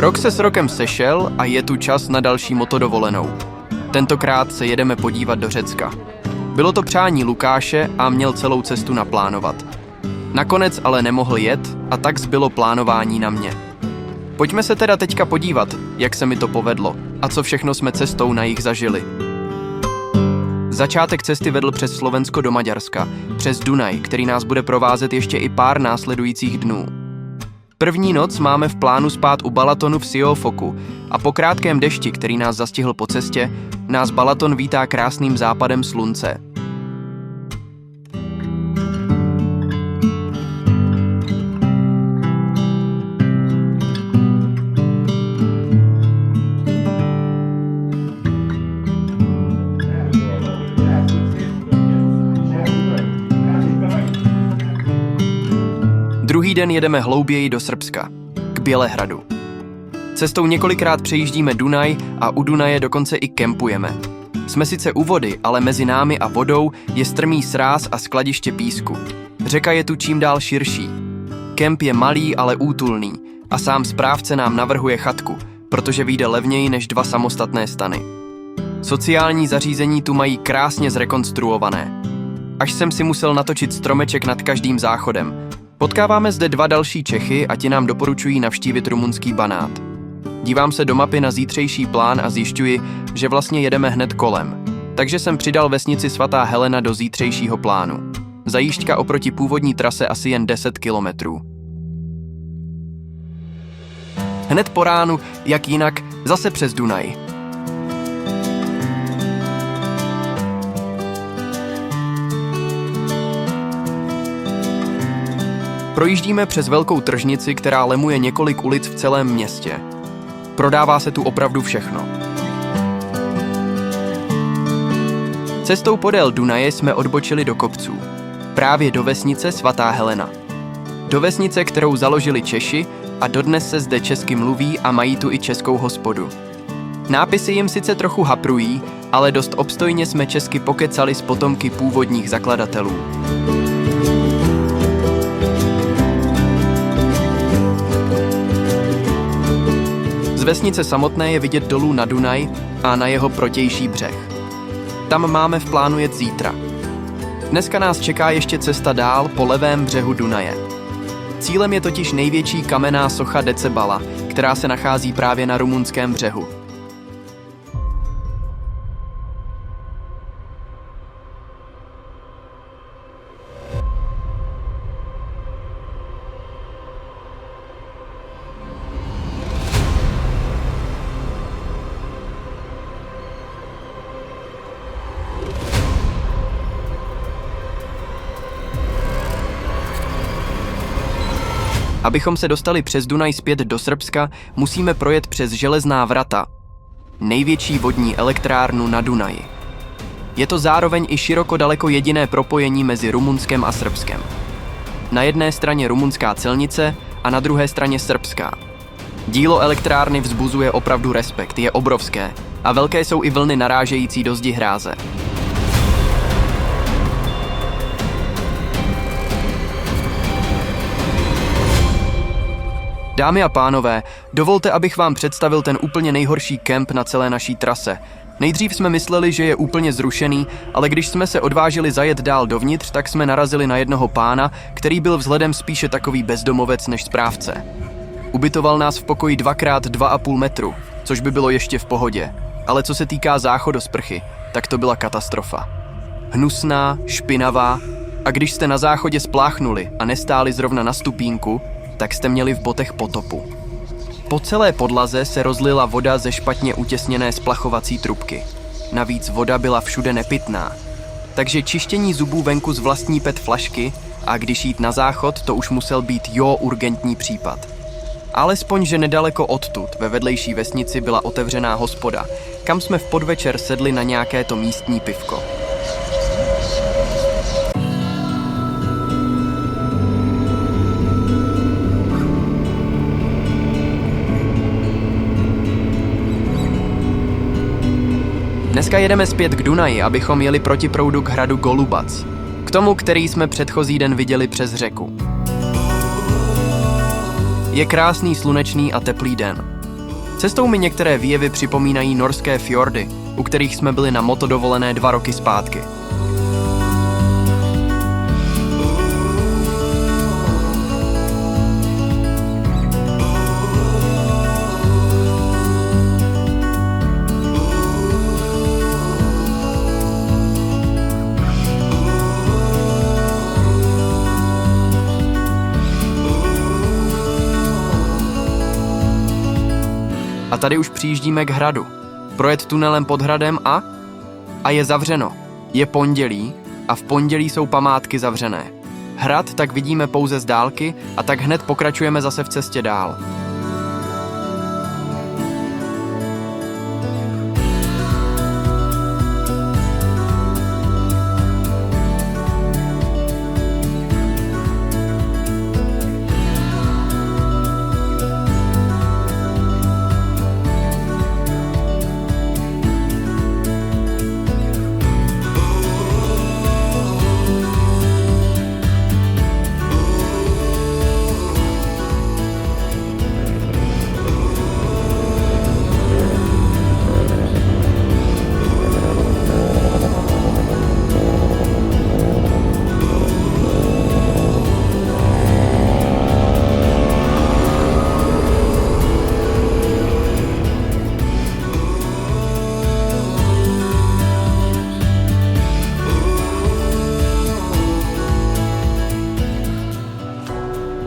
Rok se s rokem sešel a je tu čas na další motodovolenou. Tentokrát se jedeme podívat do Řecka. Bylo to přání Lukáše a měl celou cestu naplánovat. Nakonec ale nemohl jet a tak zbylo plánování na mě. Pojďme se teda teďka podívat, jak se mi to povedlo a co všechno jsme cestou na jih zažili. Začátek cesty vedl přes Slovensko do Maďarska, přes Dunaj, který nás bude provázet ještě i pár následujících dnů. První noc máme v plánu spát u Balatonu v Siófoku a po krátkém dešti, který nás zastihl po cestě, nás Balaton vítá krásným západem slunce. Druhý den jedeme hlouběji do Srbska, k Bělehradu. Cestou několikrát přejíždíme Dunaj a u Dunaje dokonce i kempujeme. Jsme sice u vody, ale mezi námi a vodou je strmý sráz a skladiště písku. Řeka je tu čím dál širší. Kemp je malý, ale útulný a sám správce nám navrhuje chatku, protože vyjde levněji než 2 samostatné stany. Sociální zařízení tu mají krásně zrekonstruované. Až jsem si musel natočit stromeček nad každým záchodem. Potkáváme zde 2 další Čechy a ti nám doporučují navštívit rumunský Banát. Dívám se do mapy na zítřejší plán a zjišťuji, že vlastně jedeme hned kolem. Takže jsem přidal vesnici Svatá Helena do zítřejšího plánu. Zajížďka oproti původní trase asi jen 10 kilometrů. Hned po ránu, jak jinak, zase přes Dunaj. Projíždíme přes velkou tržnici, která lemuje několik ulic v celém městě. Prodává se tu opravdu všechno. Cestou podél Dunaje jsme odbočili do kopců. Právě do vesnice Svatá Helena. Do vesnice, kterou založili Češi a dodnes se zde česky mluví a mají tu i českou hospodu. Nápisy jim sice trochu haprují, ale dost obstojně jsme česky pokecali s potomky původních zakladatelů. Z vesnice samotné je vidět dolů na Dunaj a na jeho protější břeh. Tam máme v plánu jet zítra. Dneska nás čeká ještě cesta dál po levém břehu Dunaje. Cílem je totiž největší kamenná socha Decebala, která se nachází právě na rumunském břehu. Abychom se dostali přes Dunaj zpět do Srbska, musíme projet přes Železná vrata, největší vodní elektrárnu na Dunaji. Je to zároveň i široko daleko jediné propojení mezi Rumunskem a Srbskem. Na jedné straně rumunská celnice a na druhé straně srbská. Dílo elektrárny vzbuzuje opravdu respekt, je obrovské a velké jsou i vlny narážející do zdi hráze. Dámy a pánové, dovolte, abych vám představil ten úplně nejhorší kemp na celé naší trase. Nejdřív jsme mysleli, že je úplně zrušený, ale když jsme se odvážili zajet dál dovnitř, tak jsme narazili na jednoho pána, který byl vzhledem spíše takový bezdomovec než správce. Ubytoval nás v pokoji 2x2,5 metru, což by bylo ještě v pohodě. Ale co se týká záchodosprchy, tak to byla katastrofa. Hnusná, špinavá a když jste na záchodě spláchnuli a nestáli zrovna na stupínku, tak jste měli v botech potopu. Po celé podlaze se rozlila voda ze špatně utěsněné splachovací trubky. Navíc voda byla všude nepitná. Takže čištění zubů venku z vlastní PET flašky a když jít na záchod, to už musel být urgentní případ. Alespoň, že nedaleko odtud, ve vedlejší vesnici, byla otevřená hospoda, kam jsme v podvečer sedli na nějaké to místní pivko. Dneska jedeme zpět k Dunaji, abychom jeli proti proudu k hradu Golubac. K tomu, který jsme předchozí den viděli přes řeku. Je krásný, slunečný a teplý den. Cestou mi některé výjevy připomínají norské fjordy, u kterých jsme byli na motodovolené 2 roky zpátky. A tady už přijíždíme k hradu. Projet tunelem pod hradem a je zavřeno. Je pondělí a v pondělí jsou památky zavřené. Hrad tak vidíme pouze z dálky a tak hned pokračujeme zase v cestě dál.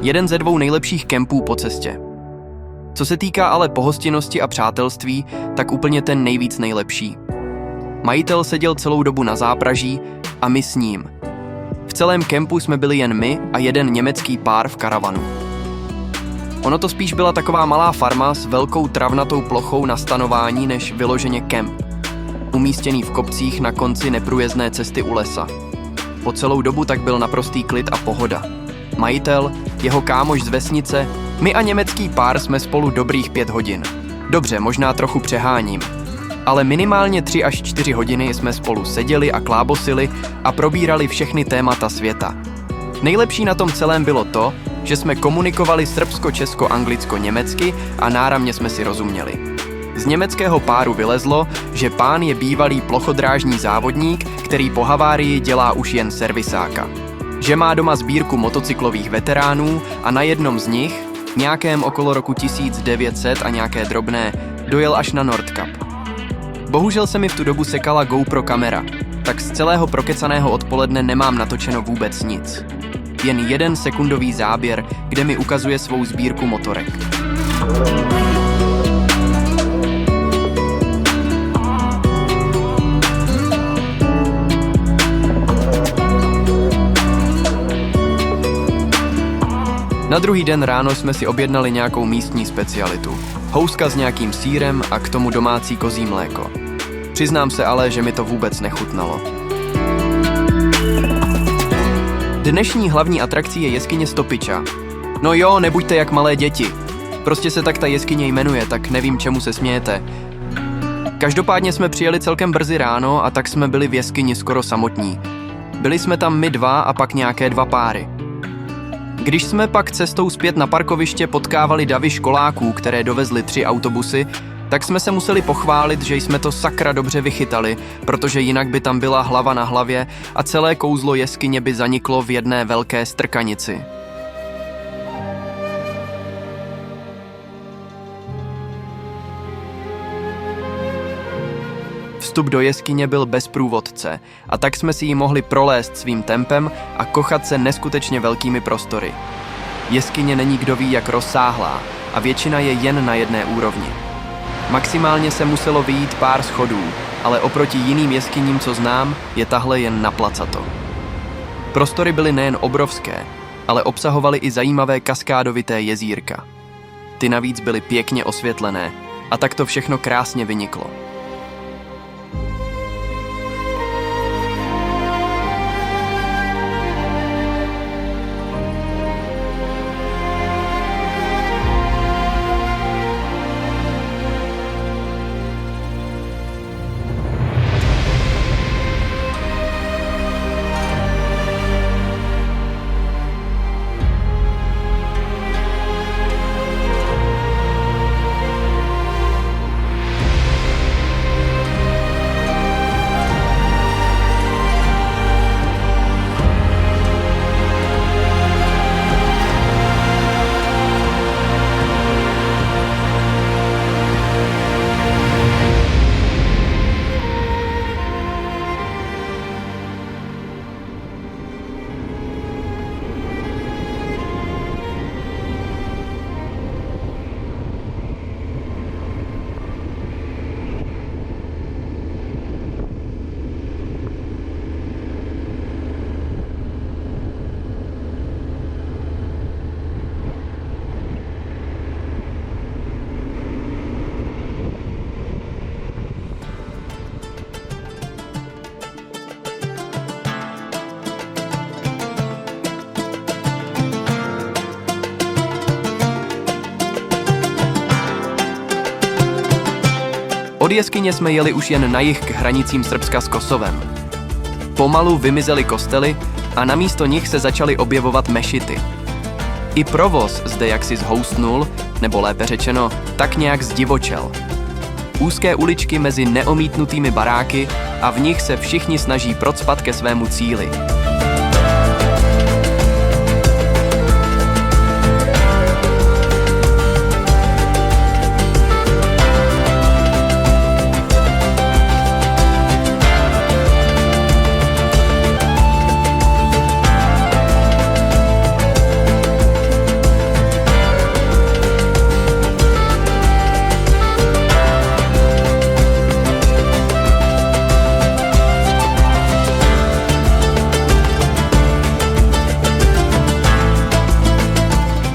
Jeden ze 2 nejlepších kempů po cestě. Co se týká ale pohostinnosti a přátelství, tak úplně ten nejvíc nejlepší. Majitel seděl celou dobu na zápraží a my s ním. V celém kempu jsme byli jen my a jeden německý pár v karavanu. Ono to spíš byla taková malá farma s velkou travnatou plochou na stanování než vyloženě kemp. Umístěný v kopcích na konci neprůjezdné cesty u lesa. Po celou dobu tak byl naprostý klid a pohoda. Majitel, jeho kámoš z vesnice, my a německý pár jsme spolu dobrých 5 hodin. Dobře, možná trochu přeháním. Ale minimálně 3 až 4 hodiny jsme spolu seděli a klábosili a probírali všechny témata světa. Nejlepší na tom celém bylo to, že jsme komunikovali srbsko-česko-anglicko-německy a náramně jsme si rozuměli. Z německého páru vylezlo, že pán je bývalý plochodrážní závodník, který po havárii dělá už jen servisáka. Že má doma sbírku motocyklových veteránů a na jednom z nich, nějakém okolo roku 1900 a nějaké drobné, dojel až na Nordkap. Bohužel se mi v tu dobu sekala GoPro kamera, tak z celého prokecaného odpoledne nemám natočeno vůbec nic. Jen 1 sekundový záběr, kde mi ukazuje svou sbírku motorek. Na druhý den ráno jsme si objednali nějakou místní specialitu. Houska s nějakým sýrem a k tomu domácí kozí mléko. Přiznám se ale, že mi to vůbec nechutnalo. Dnešní hlavní atrakcí je jeskyně Stopiča. No jo, nebuďte jak malé děti. Prostě se tak ta jeskyně jmenuje, tak nevím, čemu se smějete. Každopádně jsme přijeli celkem brzy ráno a tak jsme byli v jeskyni skoro samotní. Byli jsme tam my 2 a pak nějaké 2 páry. Když jsme pak cestou zpět na parkoviště potkávali davy školáků, které dovezly 3 autobusy, tak jsme se museli pochválit, že jsme to sakra dobře vychytali, protože jinak by tam byla hlava na hlavě a celé kouzlo jeskyně by zaniklo v jedné velké strkanici. Vstup do jeskyně byl bez průvodce a tak jsme si ji mohli prolézt svým tempem a kochat se neskutečně velkými prostory. Jeskyně není kdo ví jak rozsáhlá a většina je jen na jedné úrovni. Maximálně se muselo vyjít pár schodů, ale oproti jiným jeskyním, co znám, je tahle jen na placato. Prostory byly nejen obrovské, ale obsahovaly i zajímavé kaskádovité jezírka. Ty navíc byly pěkně osvětlené a tak to všechno krásně vyniklo. Od jeskyně jsme jeli už jen na jih k hranicím Srbska s Kosovem. Pomalu vymizely kostely a namísto nich se začaly objevovat mešity. I provoz zde jaksi zhoustnul, nebo lépe řečeno, tak nějak zdivočel. Úzké uličky mezi neomítnutými baráky a v nich se všichni snaží procpat ke svému cíli.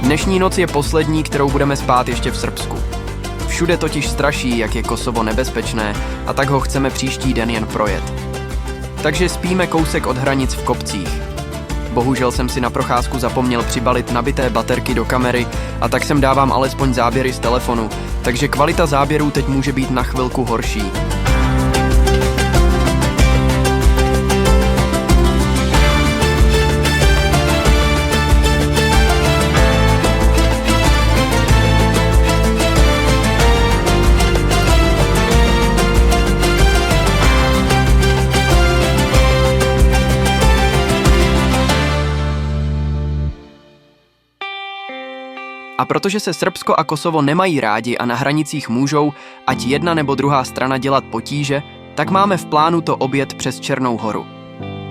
Dnešní noc je poslední, kterou budeme spát ještě v Srbsku. Všude totiž straší, jak je Kosovo nebezpečné, a tak ho chceme příští den jen projet. Takže spíme kousek od hranic v kopcích. Bohužel jsem si na procházku zapomněl přibalit nabité baterky do kamery, a tak sem dávám alespoň záběry z telefonu, takže kvalita záběrů teď může být na chvilku horší. A protože se Srbsko a Kosovo nemají rádi a na hranicích můžou, ať jedna nebo druhá strana dělat potíže, tak máme v plánu to objet přes Černou horu.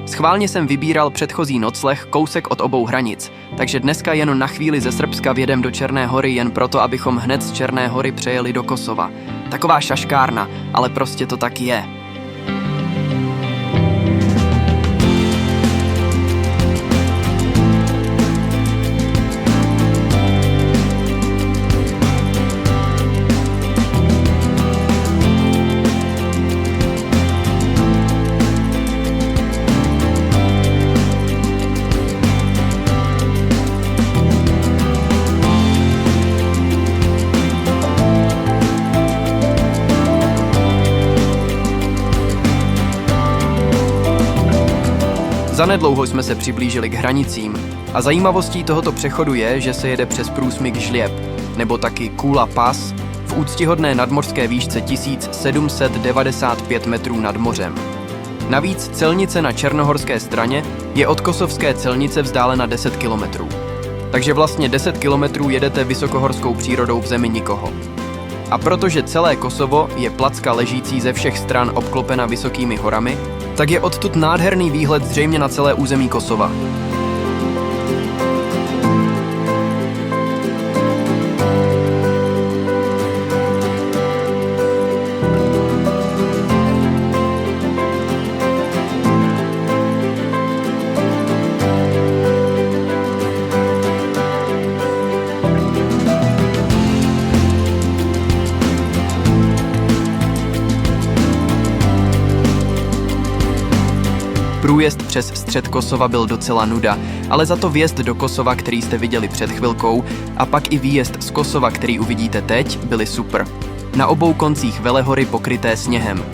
Schválně jsem vybíral předchozí nocleh kousek od obou hranic, takže dneska jen na chvíli ze Srbska vjedem do Černé hory jen proto, abychom hned z Černé hory přejeli do Kosova. Taková šaškárna, ale prostě to tak je. Zanedlouho jsme se přiblížili k hranicím a zajímavostí tohoto přechodu je, že se jede přes průsmyk Žlieb, nebo taky Kula Pass, v úctyhodné nadmořské výšce 1795 metrů nad mořem. Navíc celnice na černohorské straně je od kosovské celnice vzdálena 10 kilometrů. Takže vlastně 10 kilometrů jedete vysokohorskou přírodou v zemi nikoho. A protože celé Kosovo je placka ležící ze všech stran obklopena vysokými horami, tak je odtud nádherný výhled zřejmě na celé území Kosova. Průjezd přes střed Kosova byl docela nuda, ale za to vjezd do Kosova, který jste viděli před chvilkou, a pak i výjezd z Kosova, který uvidíte teď, byly super. Na obou koncích velehory pokryté sněhem.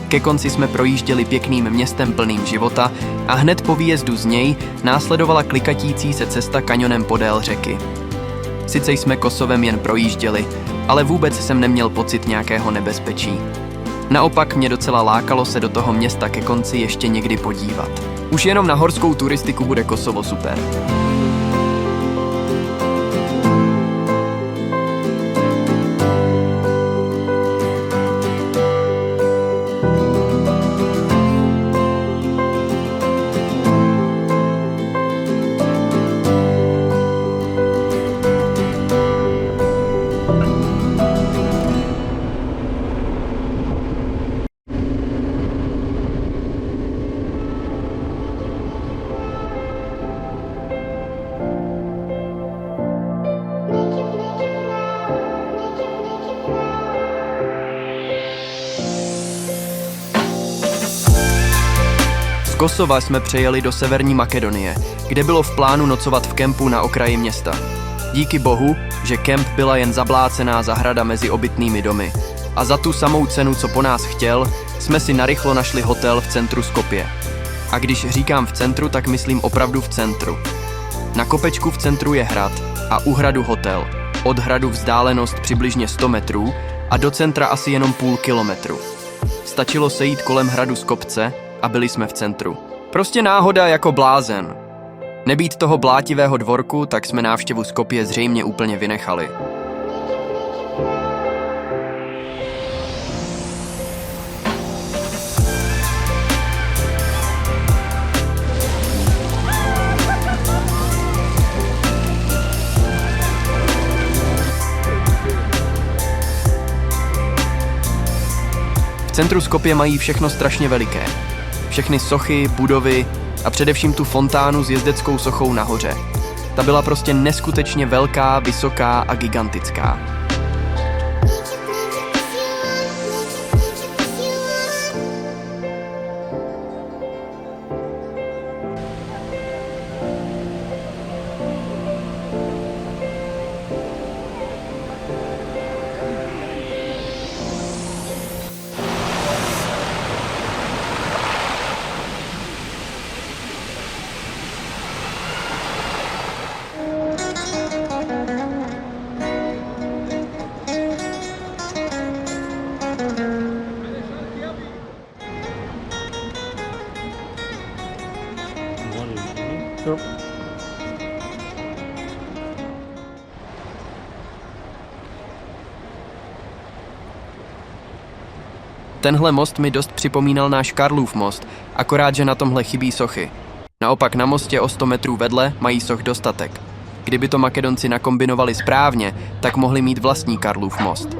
Ke konci jsme projížděli pěkným městem plným života a hned po výjezdu z něj následovala klikatící se cesta kanionem podél řeky. Sice jsme Kosovem jen projížděli, ale vůbec jsem neměl pocit nějakého nebezpečí. Naopak mě docela lákalo se do toho města ke konci ještě někdy podívat. Už jenom na horskou turistiku bude Kosovo super. Z Kosova jsme přejeli do Severní Makedonie, kde bylo v plánu nocovat v kempu na okraji města. Díky bohu, že kemp byla jen zablácená zahrada mezi obytnými domy. A za tu samou cenu, co po nás chtěl, jsme si narychlo našli hotel v centru Skopje. A když říkám v centru, tak myslím opravdu v centru. Na kopečku v centru je hrad a u hradu hotel. Od hradu vzdálenost přibližně 100 metrů a do centra asi jenom půl kilometru. Stačilo se jít kolem hradu z kopce a byli jsme v centru. Prostě náhoda jako blázen. Nebýt toho blátivého dvorku, tak jsme návštěvu Skopje zřejmě úplně vynechali. V centru Skopje mají všechno strašně veliké. Všechny sochy, budovy a především tu fontánu s jezdeckou sochou nahoře. Ta byla prostě neskutečně velká, vysoká a gigantická. Jo. Tenhle most mi dost připomínal náš Karlův most, akorát, že na tomhle chybí sochy. Naopak na mostě o 100 metrů vedle mají soch dostatek. Kdyby to Makedonci nakombinovali správně, tak mohli mít vlastní Karlův most.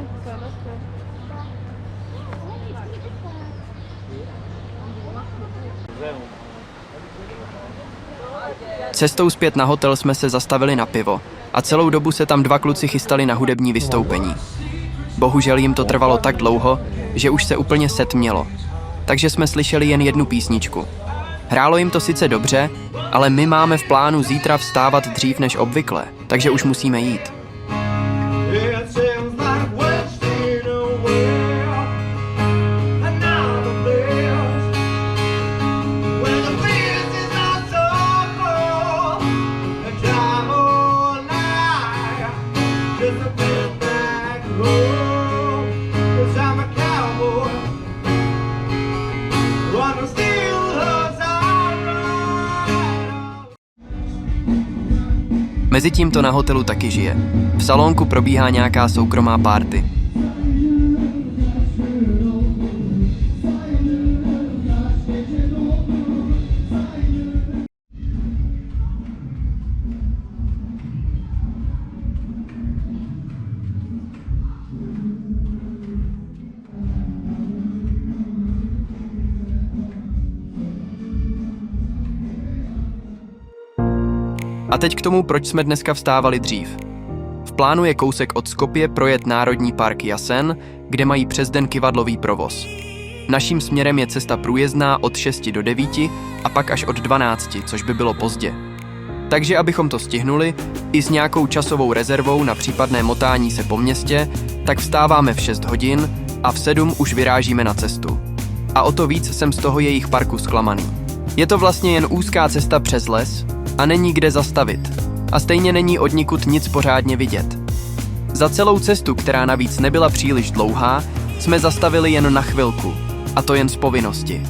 Cestou zpět na hotel jsme se zastavili na pivo a celou dobu se tam dva kluci chystali na hudební vystoupení. Bohužel jim to trvalo tak dlouho, že už se úplně setmělo, takže jsme slyšeli jen jednu písničku. Hrálo jim to sice dobře, ale my máme v plánu zítra vstávat dřív než obvykle, takže už musíme jít. Mezitím to na hotelu taky žije. V salonku probíhá nějaká soukromá party. A teď k tomu, proč jsme dneska vstávali dřív. V plánu je kousek od Skopje projet Národní park Jasen, kde mají přes den kyvadlový provoz. Naším směrem je cesta průjezdná od 6 do 9 a pak až od 12, což by bylo pozdě. Takže abychom to stihnuli, i s nějakou časovou rezervou na případné motání se po městě, tak vstáváme v 6 hodin a v 7 už vyrážíme na cestu. A o to víc jsem z toho jejich parku zklamaný. Je to vlastně jen úzká cesta přes les a není kde zastavit. A stejně není odnikud nic pořádně vidět. Za celou cestu, která navíc nebyla příliš dlouhá, jsme zastavili jen na chvilku. A to jen z povinnosti.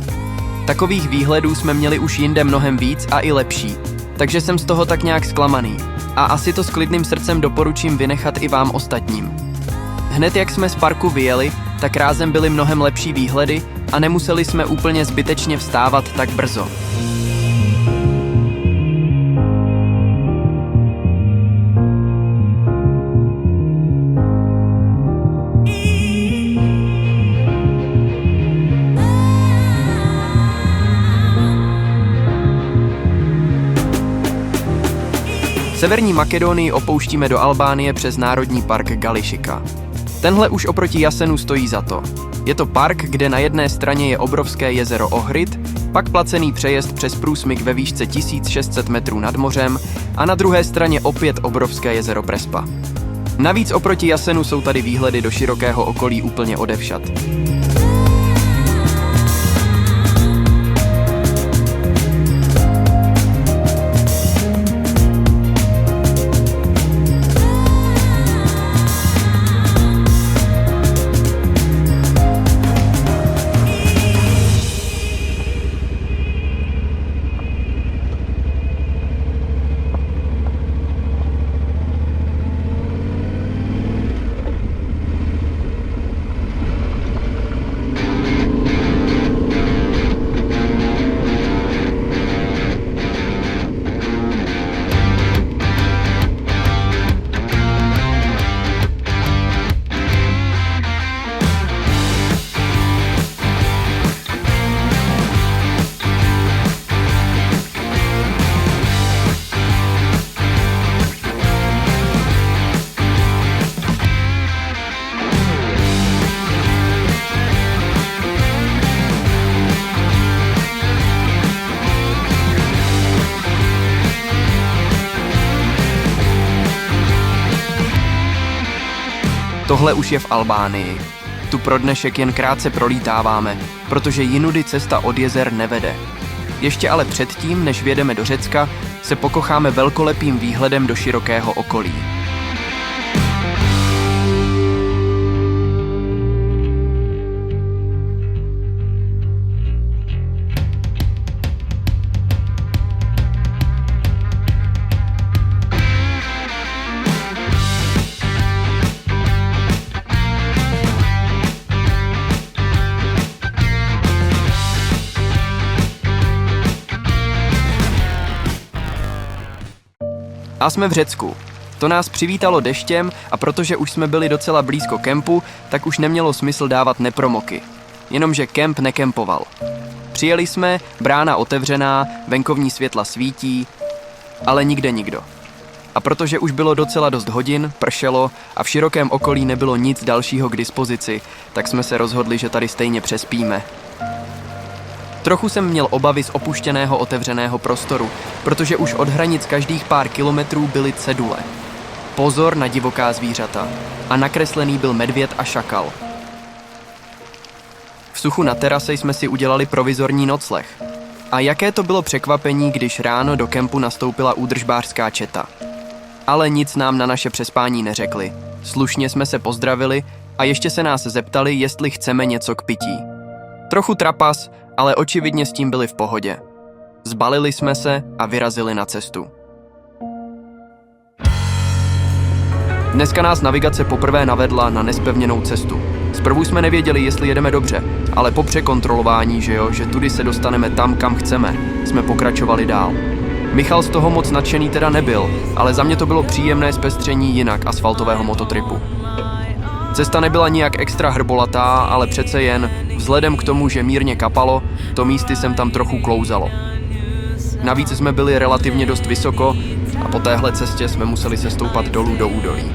Takových výhledů jsme měli už jinde mnohem víc a i lepší, takže jsem z toho tak nějak zklamaný. A asi to s klidným srdcem doporučím vynechat i vám ostatním. Hned jak jsme z parku vyjeli, tak rázem byly mnohem lepší výhledy a nemuseli jsme úplně zbytečně vstávat tak brzo. Severní Makedonii opouštíme do Albánie přes Národní park Gališika. Tenhle už oproti Jasenu stojí za to. Je to park, kde na jedné straně je obrovské jezero Ohrid, pak placený přejezd přes průsmyk ve výšce 1600 metrů nad mořem a na druhé straně opět obrovské jezero Prespa. Navíc oproti Jasenu jsou tady výhledy do širokého okolí úplně odevšad. Tohle už je v Albánii. Tu pro dnešek jen krátce prolítáváme, protože jinudy cesta od jezer nevede. Ještě ale předtím, než vjedeme do Řecka, se pokocháme velkolepým výhledem do širokého okolí. A jsme v Řecku. To nás přivítalo deštěm a protože už jsme byli docela blízko kempu, tak už nemělo smysl dávat nepromoky. Jenomže kemp nekempoval. Přijeli jsme, brána otevřená, venkovní světla svítí, ale nikde nikdo. A protože už bylo docela dost hodin, pršelo a v širokém okolí nebylo nic dalšího k dispozici, tak jsme se rozhodli, že tady stejně přespíme. Trochu jsem měl obavy z opuštěného otevřeného prostoru, protože už od hranic každých pár kilometrů byly cedule. Pozor na divoká zvířata. A nakreslený byl medvěd a šakal. V suchu na terase jsme si udělali provizorní nocleh. A jaké to bylo překvapení, když ráno do kempu nastoupila údržbářská četa. Ale nic nám na naše přespání neřekli. Slušně jsme se pozdravili a ještě se nás zeptali, jestli chceme něco k pití. Trochu trapas, ale očividně s tím byli v pohodě. Zbalili jsme se a vyrazili na cestu. Dneska nás navigace poprvé navedla na nespevněnou cestu. Zprvu jsme nevěděli, jestli jedeme dobře, ale po překontrolování, že tudy se dostaneme tam, kam chceme, jsme pokračovali dál. Michal z toho moc nadšený teda nebyl, ale za mě to bylo příjemné zpestření jinak asfaltového mototripu. Cesta nebyla nijak extra hrbolatá, ale přece jen, vzhledem k tomu, že mírně kapalo, to místy sem tam trochu klouzalo. Navíc jsme byli relativně dost vysoko a po téhle cestě jsme museli sestoupat dolů do údolí.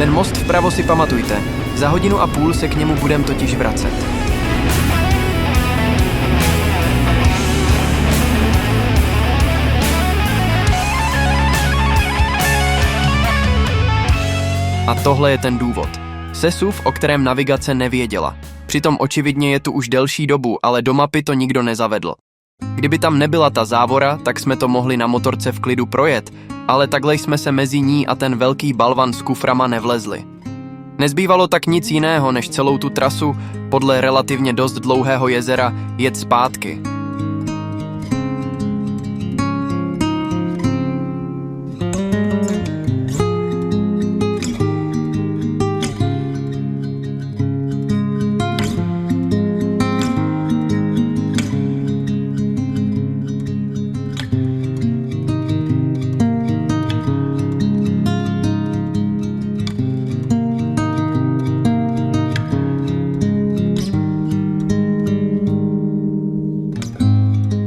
Ten most vpravo si pamatujte. Za 1,5 hodiny se k němu budem totiž vracet. A tohle je ten důvod. Sesuv, o kterém navigace nevěděla. Přitom očividně je tu už delší dobu, ale do mapy to nikdo nezavedl. Kdyby tam nebyla ta závora, tak jsme to mohli na motorce v klidu projet, ale takhle jsme se mezi ní a ten velký balvan s kuframa nevlezli. Nezbývalo tak nic jiného, než celou tu trasu podle relativně dost dlouhého jezera jet zpátky.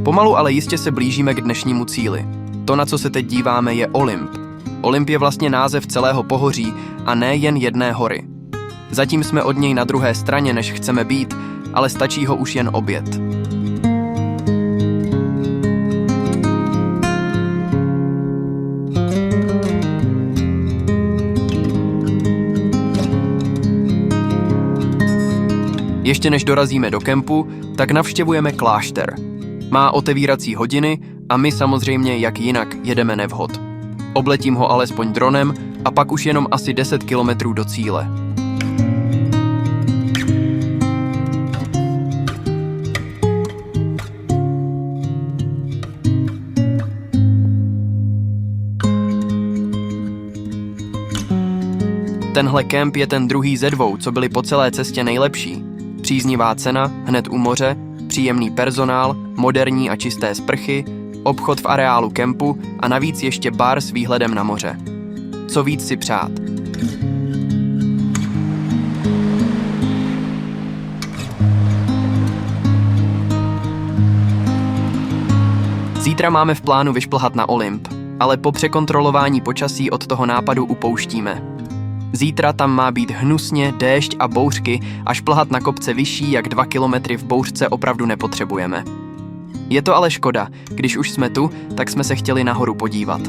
Pomalu, ale jistě se blížíme k dnešnímu cíli. To, na co se teď díváme, je Olymp. Olymp je vlastně název celého pohoří a ne jen jedné hory. Zatím jsme od něj na druhé straně, než chceme být, ale stačí ho už jen objet. Ještě než dorazíme do kempu, tak navštěvujeme klášter. Má otevírací hodiny a my samozřejmě, jak jinak, jedeme nevhod. Obletím ho alespoň dronem a pak už jenom asi 10 kilometrů do cíle. Tenhle kemp je ten druhý ze 2, co byly po celé cestě nejlepší. Příznivá cena, hned u moře, příjemný personál, moderní a čisté sprchy, obchod v areálu kempu a navíc ještě bar s výhledem na moře. Co víc si přát? Zítra máme v plánu vyšplhat na Olymp, ale po překontrolování počasí od toho nápadu upouštíme. Zítra tam má být hnusně, déšť a bouřky a šplhat na kopce vyšší jak 2 kilometry v bouřce opravdu nepotřebujeme. Je to ale škoda, když už jsme tu, tak jsme se chtěli nahoru podívat.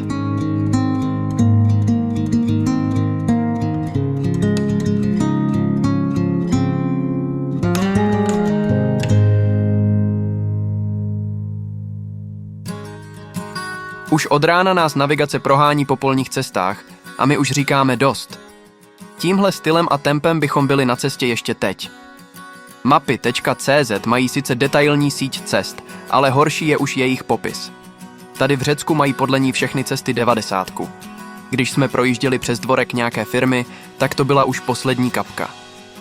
Už od rána nás navigace prohání po polních cestách a my už říkáme dost. Tímhle stylem a tempem bychom byli na cestě ještě teď. Mapy.cz mají sice detailní síť cest, ale horší je už jejich popis. Tady v Řecku mají podle ní všechny cesty 90. Když jsme projížděli přes dvorek nějaké firmy, tak to byla už poslední kapka.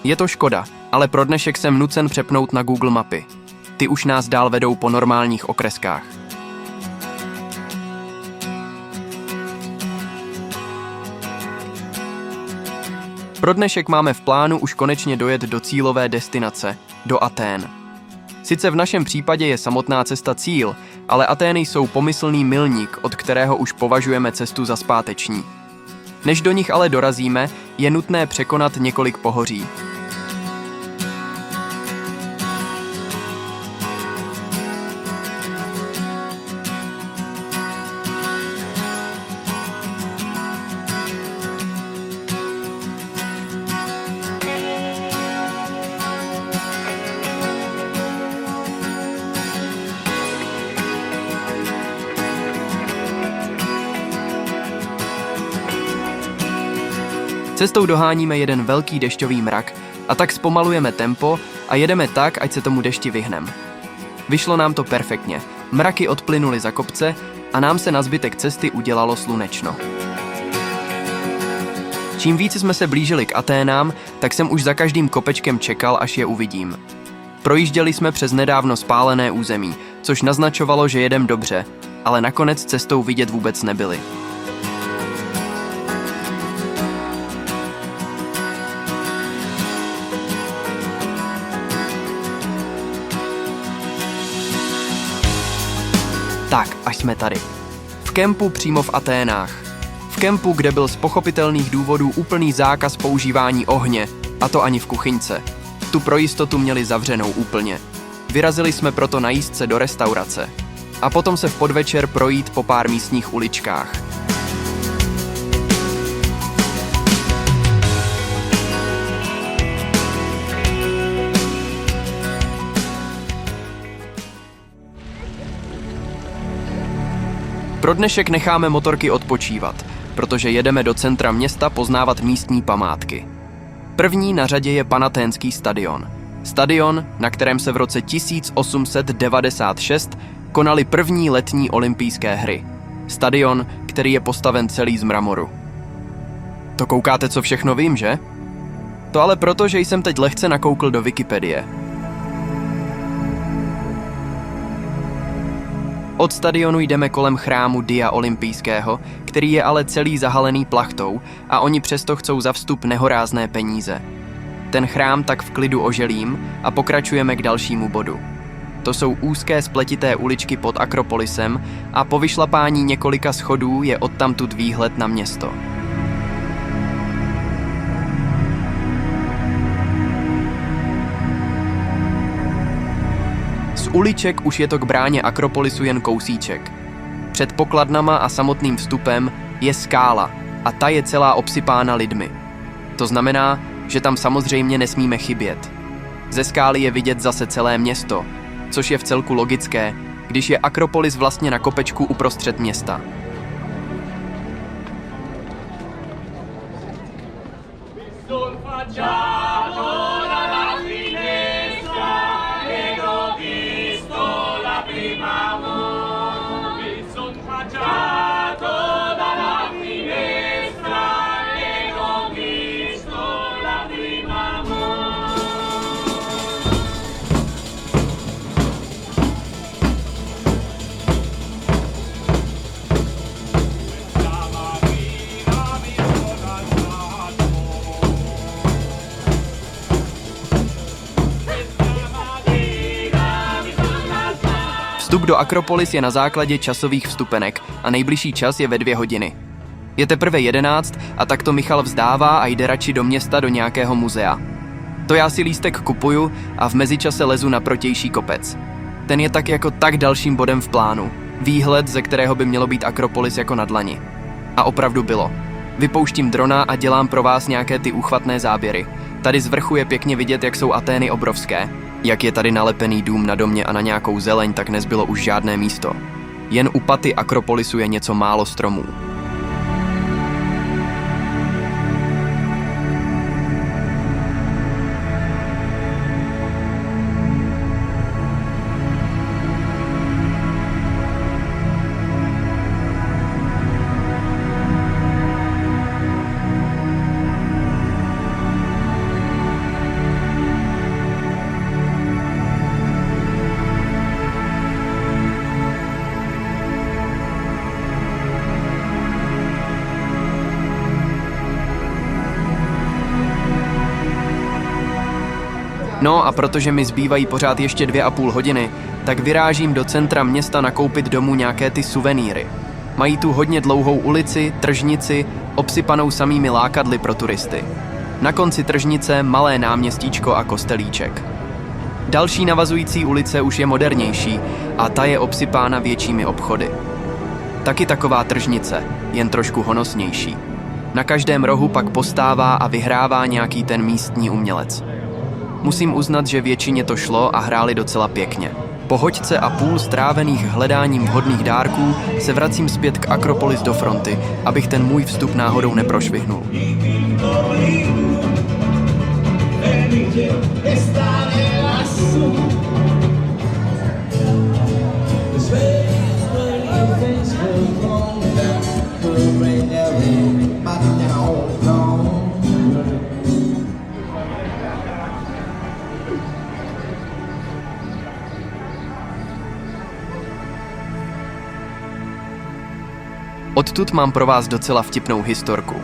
Je to škoda, ale pro dnešek jsem nucen přepnout na Google mapy. Ty už nás dál vedou po normálních okreskách. Pro dnešek máme v plánu už konečně dojet do cílové destinace, do Atén. Sice v našem případě je samotná cesta cíl, ale Atény jsou pomyslný milník, od kterého už považujeme cestu za zpáteční. Než do nich ale dorazíme, je nutné překonat několik pohoří. Cestou doháníme jeden velký dešťový mrak a tak zpomalujeme tempo a jedeme tak, ať se tomu dešti vyhnem. Vyšlo nám to perfektně, mraky odplynuly za kopce a nám se na zbytek cesty udělalo slunečno. Čím víc jsme se blížili k Aténám, tak jsem už za každým kopečkem čekal, až je uvidím. Projížděli jsme přes nedávno spálené území, což naznačovalo, že jedem dobře, ale nakonec cestou vidět vůbec nebyli. Tak, až jsme tady. V kempu přímo v Aténách. V kempu, kde byl z pochopitelných důvodů úplný zákaz používání ohně, a to ani v kuchyňce. Tu pro jistotu měli zavřenou úplně. Vyrazili jsme proto najíst se do restaurace. A potom se v podvečer projít po pár místních uličkách. Pro dnešek necháme motorky odpočívat, protože jedeme do centra města poznávat místní památky. První na řadě je Panaténský stadion. Stadion, na kterém se v roce 1896 konaly první letní olympijské hry. Stadion, který je postaven celý z mramoru. To koukáte, co všechno vím, že? To ale proto, že jsem teď lehce nakoukl do Wikipedie. Od stadionu jdeme kolem chrámu Dia Olympijského, který je ale celý zahalený plachtou a oni přesto chcou za vstup nehorázné peníze. Ten chrám tak v klidu oželím a pokračujeme k dalšímu bodu. To jsou úzké spletité uličky pod Akropolisem a po vyšlapání několika schodů je odtamtud výhled na město. Z uliček už je to k bráně Akropolisu jen kousíček. Před pokladnama a samotným vstupem je skála a ta je celá obsypána lidmi. To znamená, že tam samozřejmě nesmíme chybět. Ze skály je vidět zase celé město, což je vcelku logické, když je Akropolis vlastně na kopečku uprostřed města. Vstup do Akropolis je na základě časových vstupenek a nejbližší čas je ve 2 hodiny. Je teprve 11 a tak to Michal vzdává a jde radši do města do nějakého muzea. To já si lístek kupuju a v mezičase lezu na protější kopec. Ten je tak jako tak dalším bodem v plánu. Výhled, ze kterého by mělo být Akropolis jako na dlani. A opravdu bylo. Vypouštím drona a dělám pro vás nějaké ty úchvatné záběry. Tady z vrchu je pěkně vidět, jak jsou Atény obrovské. Jak je tady nalepený dům na domě a na nějakou zeleň, tak nezbylo už žádné místo. Jen u paty Akropolisu je něco málo stromů. No a protože mi zbývají pořád ještě 2,5 hodiny, tak vyrážím do centra města nakoupit domů nějaké ty suvenýry. Mají tu hodně dlouhou ulici, tržnici, obsypanou samými lákadly pro turisty. Na konci tržnice malé náměstíčko a kostelíček. Další navazující ulice už je modernější a ta je obsypána většími obchody. Taky taková tržnice, jen trošku honosnější. Na každém rohu pak postává a vyhrává nějaký ten místní umělec. Musím uznat, že většině to šlo a hráli docela pěkně. Po hoďce a půl strávených hledáním vhodných dárků se vracím zpět k Akropolis do fronty, abych ten můj vstup náhodou neprošvihnul. Odtud mám pro vás docela vtipnou historku.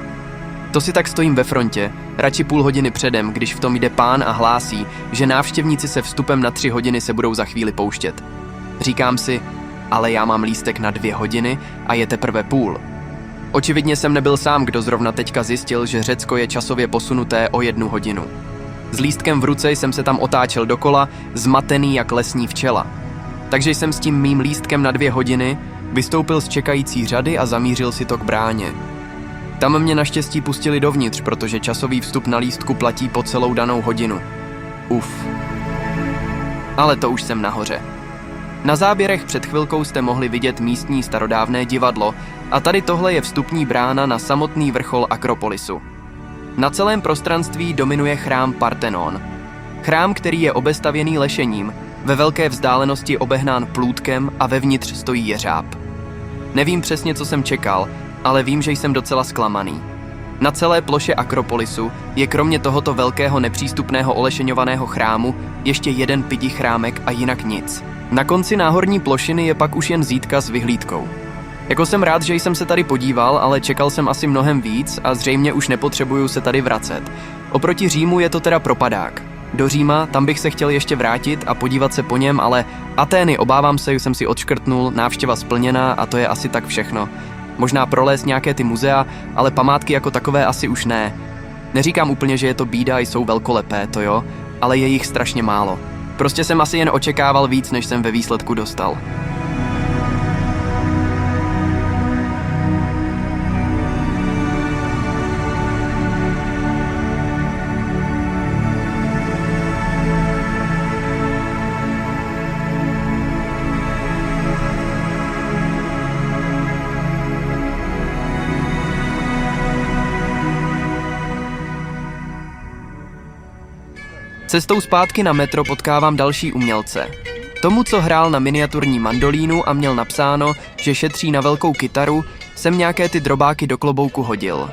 To si tak stojím ve frontě, radši půl hodiny předem, když v tom jde pán a hlásí, že návštěvníci se vstupem na 3 hodiny se budou za chvíli pouštět. Říkám si, ale já mám lístek na 2 hodiny a je teprve půl. Očividně jsem nebyl sám, kdo zrovna teďka zjistil, že Řecko je časově posunuté o 1 hodinu. S lístkem v ruce jsem se tam otáčel dokola, zmatený jak lesní včela. Takže jsem s tím mým lístkem na 2 hodiny vystoupil z čekající řady a zamířil si to k bráně. Tam mě naštěstí pustili dovnitř, protože časový vstup na lístku platí po celou danou hodinu. Uf. Ale to už jsem nahoře. Na záběrech před chvilkou jste mohli vidět místní starodávné divadlo a tady tohle je vstupní brána na samotný vrchol Akropolisu. Na celém prostranství dominuje chrám Parthenon. Chrám, který je obestavěný lešením, ve velké vzdálenosti obehnán plůtkem a vevnitř stojí jeřáb. Nevím přesně, co jsem čekal, ale vím, že jsem docela zklamaný. Na celé ploše Akropolisu je kromě tohoto velkého nepřístupného olešeňovaného chrámu ještě jeden pidi chrámek a jinak nic. Na konci náhorní plošiny je pak už jen zídka s vyhlídkou. Jako jsem rád, že jsem se tady podíval, ale čekal jsem asi mnohem víc a zřejmě už nepotřebuju se tady vracet. Oproti Římu je to teda propadák. Do Říma, tam bych se chtěl ještě vrátit a podívat se po něm, ale Atény, obávám se, jsem si odškrtnul, návštěva splněná a to je asi tak všechno. Možná prolézt nějaké ty muzea, ale památky jako takové asi už ne. Neříkám úplně, že je to bída, jsou velkolepé, to jo, ale je jich strašně málo. Prostě jsem asi jen očekával víc, než jsem ve výsledku dostal. Cestou zpátky na metro potkávám další umělce. Tomu, co hrál na miniaturní mandolínu a měl napsáno, že šetří na velkou kytaru, jsem nějaké ty drobáky do klobouku hodil.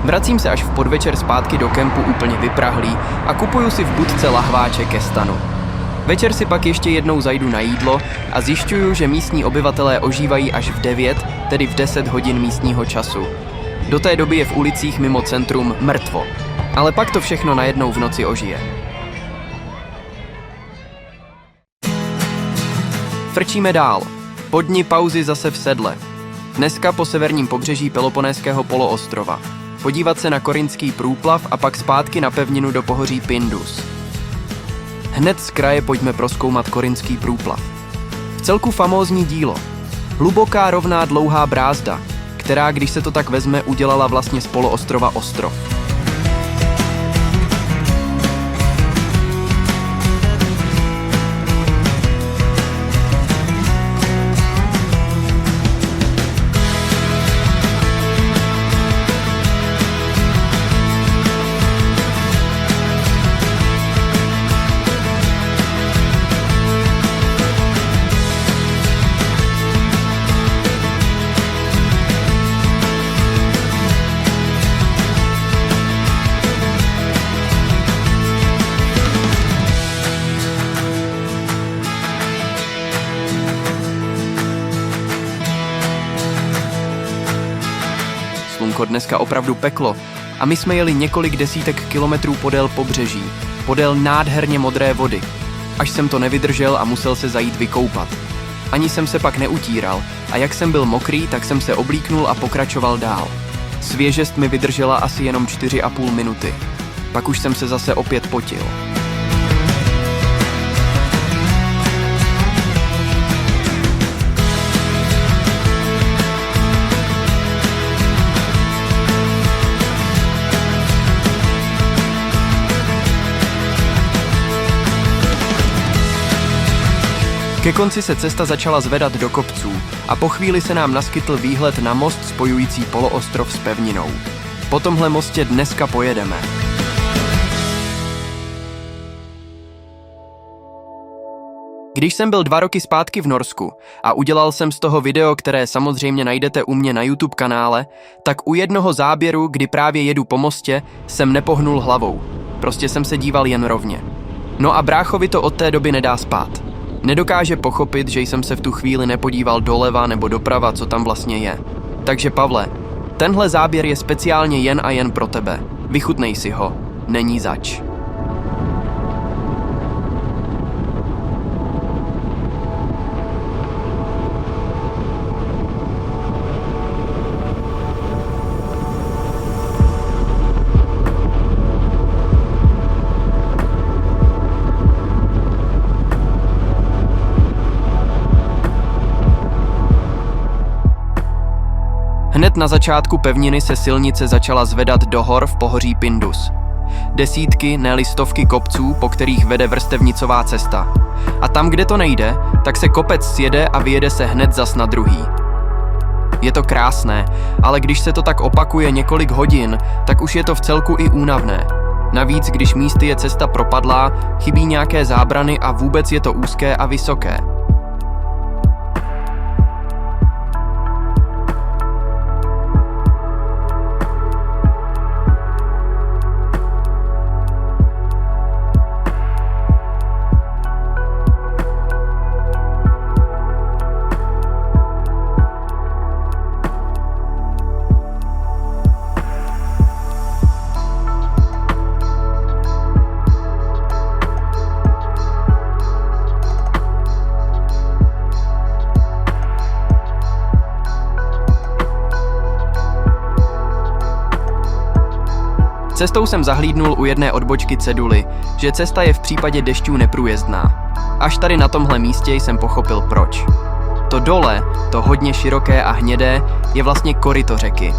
Vracím se až v podvečer zpátky do kempu úplně vyprahlý a kupuju si v budce lahváče ke stanu. Večer si pak ještě jednou zajdu na jídlo a zjišťuju, že místní obyvatelé ožívají až v 9, tedy v 10 hodin místního času. Do té doby je v ulicích mimo centrum mrtvo, ale pak to všechno najednou v noci ožije. Frčíme dál. Po dni pauzy zase v sedle. Dneska po severním pobřeží Peloponéského poloostrova. Podívat se na korintský průplav a pak zpátky na pevninu do pohoří Pindus. Hned z kraje pojďme prozkoumat korintský průplav. Vcelku famózní dílo. Hluboká, rovná, dlouhá brázda, která, když se to tak vezme, udělala vlastně z poloostrova ostrov. Slunko dneska opravdu peklo a my jsme jeli několik desítek kilometrů podél pobřeží, podél nádherně modré vody, až jsem to nevydržel a musel se zajít vykoupat. Ani jsem se pak neutíral a jak jsem byl mokrý, tak jsem se oblíknul a pokračoval dál. Svěžest mi vydržela asi jenom 4,5 minuty. Pak už jsem se zase opět potil. Ke konci se cesta začala zvedat do kopců a po chvíli se nám naskytl výhled na most spojující poloostrov s pevninou. Po tomhle mostě dneska pojedeme. Když jsem byl 2 roky zpátky v Norsku a udělal jsem z toho video, které samozřejmě najdete u mě na YouTube kanále, tak u jednoho záběru, kdy právě jedu po mostě, jsem nepohnul hlavou. Prostě jsem se díval jen rovně. No a bráchovi to od té doby nedá spát. Nedokáže pochopit, že jsem se v tu chvíli nepodíval doleva nebo doprava, co tam vlastně je. Takže Pavle, Tenhle záběr je speciálně jen a jen pro tebe. Vychutnej si ho. Není zač. Hned na začátku pevniny se silnice začala zvedat do hor v pohoří Pindus. Desítky, ne-li stovky kopců, po kterých vede vrstevnicová cesta. A tam, kde to nejde, tak se kopec sjede a vyjede se hned zas na druhý. Je to krásné, ale když se to tak opakuje několik hodin, tak už je to v celku i únavné. Navíc, když místy je cesta propadlá, chybí nějaké zábrany a vůbec je to úzké a vysoké. Cestou jsem zahlídnul u jedné odbočky ceduly, že cesta je v případě dešťů neprůjezdná. Až tady na tomhle místě jsem pochopil proč. To dole, to hodně široké a hnědé, je vlastně koryto řeky.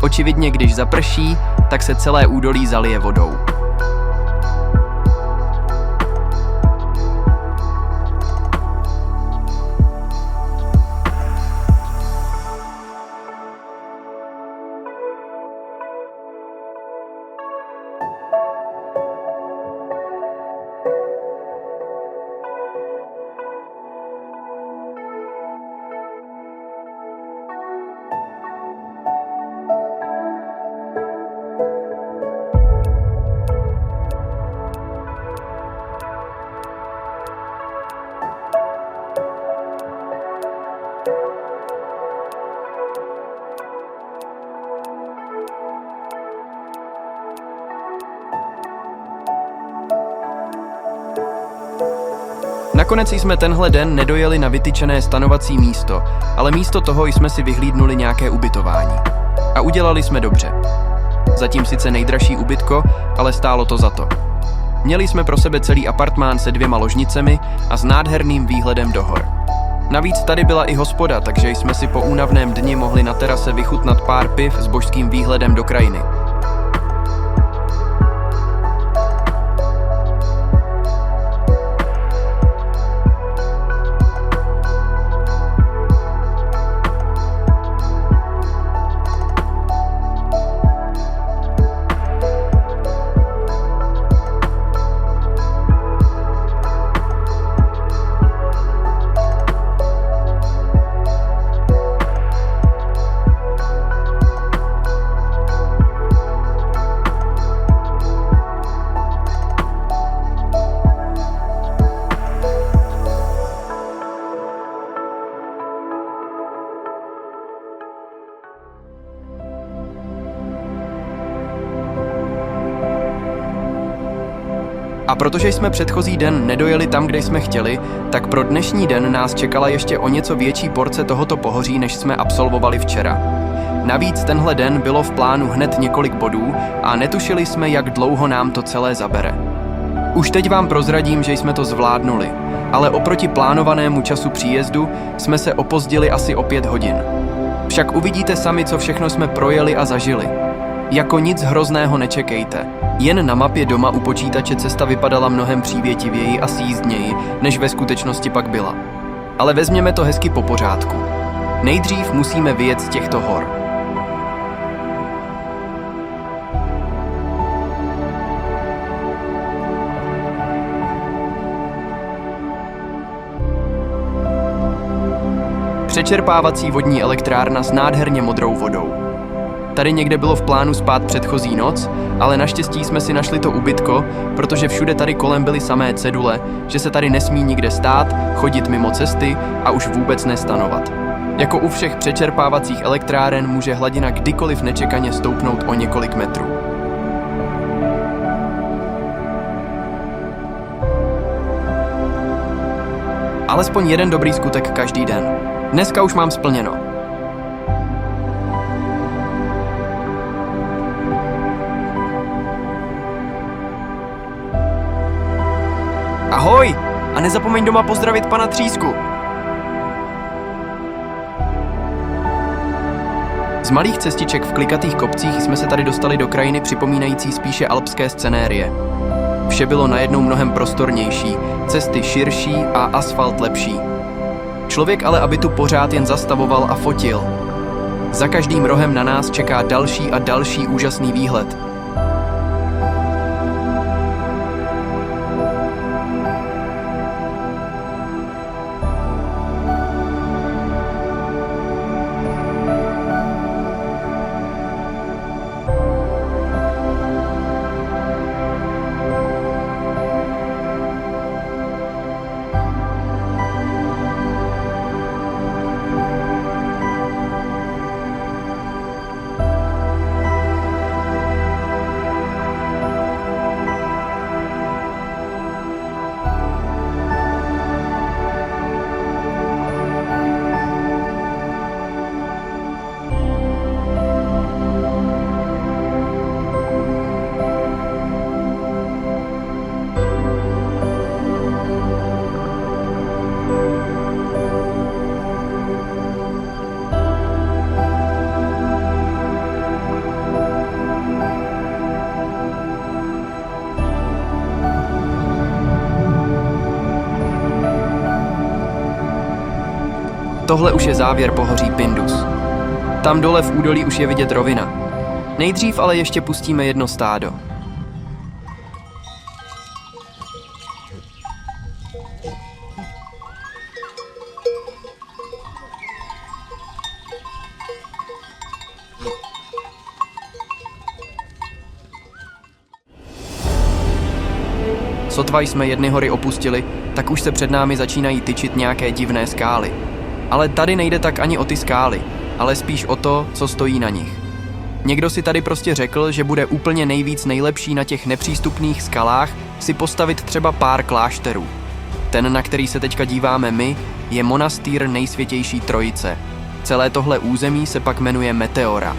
Očividně, když zaprší, tak se celé údolí zalije vodou. Nakonec jsme tenhle den nedojeli na vytyčené stanovací místo, ale místo toho jsme si vyhlídnuli nějaké ubytování. A udělali jsme dobře. Zatím sice nejdražší ubytko, ale stálo to za to. Měli jsme pro sebe celý apartmán se 2 ložnicemi a s nádherným výhledem do hor. Navíc tady byla i hospoda, takže jsme si po únavném dni mohli na terase vychutnat pár piv s božským výhledem do krajiny. A protože jsme předchozí den nedojeli tam, kde jsme chtěli, tak pro dnešní den nás čekala ještě o něco větší porce tohoto pohoří, než jsme absolvovali včera. Navíc tenhle den bylo v plánu hned několik bodů a netušili jsme, jak dlouho nám to celé zabere. Už teď vám prozradím, že jsme to zvládnuli, ale oproti plánovanému času příjezdu jsme se opozdili asi o 5 hodin. Však uvidíte sami, co všechno jsme projeli a zažili. Jako nic hrozného nečekejte. Jen na mapě doma u počítače cesta vypadala mnohem přívětivěji a sjízdněji, než ve skutečnosti pak byla. Ale vezměme to hezky po pořádku. Nejdřív musíme vyjet z těchto hor. Přečerpávací vodní elektrárna s nádherně modrou vodou. Tady někde bylo v plánu spát předchozí noc, ale naštěstí jsme si našli to ubytko, protože všude tady kolem byly samé cedule, že se tady nesmí nikde stát, chodit mimo cesty a už vůbec nestanovat. Jako u všech přečerpávacích elektráren může hladina kdykoliv nečekaně stoupnout o několik metrů. Alespoň jeden dobrý skutek každý den. Dneska už mám splněno. Ahoj! A nezapomeň doma pozdravit pana Třísku. Z malých cestiček v klikatých kopcích jsme se tady dostali do krajiny připomínající spíše alpské scenérie. Vše bylo najednou mnohem prostornější, cesty širší a asfalt lepší. Člověk ale aby tu pořád jen zastavoval a fotil. Za každým rohem na nás čeká další a další úžasný výhled. Tohle už je závěr pohoří Pindus. Tam dole v údolí už je vidět rovina. Nejdřív ale ještě pustíme jedno stádo. Sotva jsme jedny hory opustili, tak už se před námi začínají tyčit nějaké divné skály. Ale tady nejde tak ani o ty skály, ale spíš o to, co stojí na nich. Někdo si tady prostě řekl, že bude úplně nejlepší na těch nepřístupných skalách si postavit třeba pár klášterů. Ten, na který se teďka díváme my, je monastýr Nejsvětější Trojice. Celé tohle území se pak jmenuje Meteora.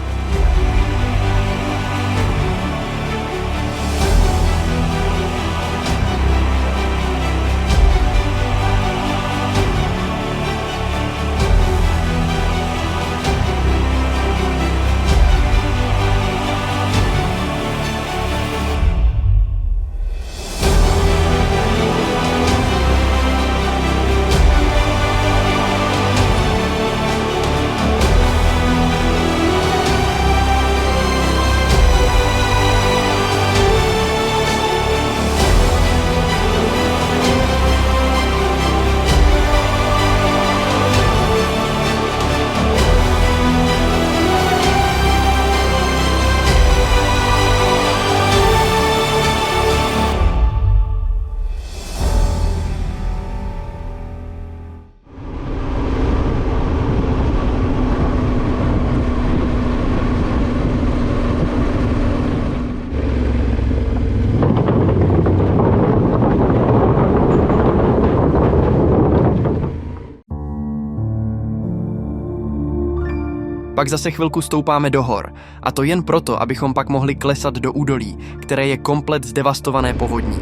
Pak zase chvilku stoupáme do hor, a to jen proto, abychom pak mohli klesat do údolí, které je komplet zdevastované povodní.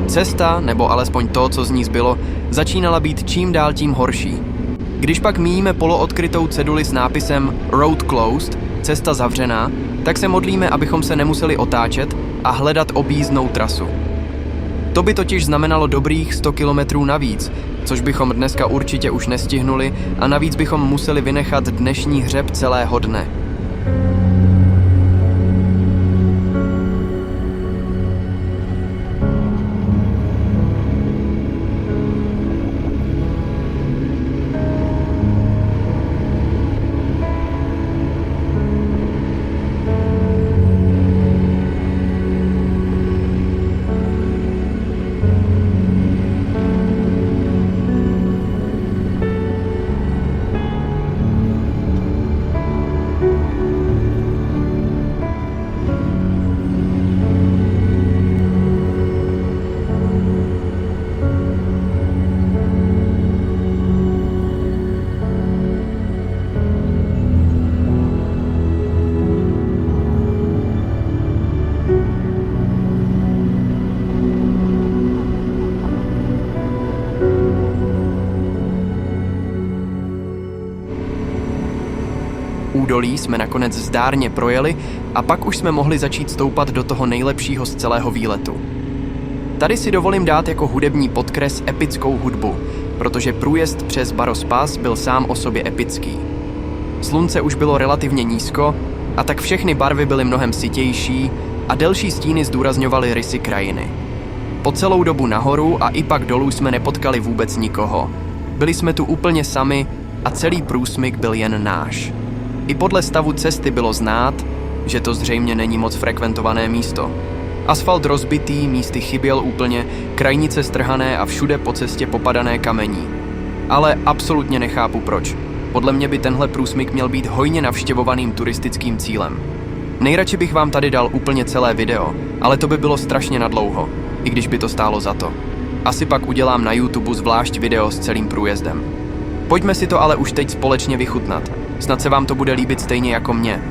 Cesta, nebo alespoň to, co z ní zbylo, začínala být čím dál tím horší. Když pak míjíme poloodkrytou ceduli s nápisem Road Closed, cesta zavřená, tak se modlíme, abychom se nemuseli otáčet a hledat objízdnou trasu. To by totiž znamenalo dobrých 100 kilometrů navíc, což bychom dneska určitě už nestihnuli a navíc bychom museli vynechat dnešní hřeb celého dne. údolí jsme nakonec zdárně projeli a pak už jsme mohli začít stoupat do toho nejlepšího z celého výletu. Tady si dovolím dát jako hudební podkres epickou hudbu, protože průjezd přes Barros Pass byl sám o sobě epický. Slunce už bylo relativně nízko a tak všechny barvy byly mnohem sytější a delší stíny zdůrazňovaly rysy krajiny. Po celou dobu nahoru a i pak dolů jsme nepotkali vůbec nikoho. Byli jsme tu úplně sami a celý průsmyk byl jen náš. I podle stavu cesty bylo znát, že to zřejmě není moc frekventované místo. Asfalt rozbitý, místy chyběl úplně, krajnice strhané a všude po cestě popadané kamení. Ale absolutně nechápu proč. Podle mě by tenhle průsmyk měl být hojně navštěvovaným turistickým cílem. Nejradši bych vám tady dal úplně celé video, ale to by bylo strašně nadlouho, i když by to stálo za to. Asi pak udělám na YouTube zvlášť video s celým průjezdem. Pojďme si to ale už teď společně vychutnat. Snad se vám to bude líbit stejně jako mně.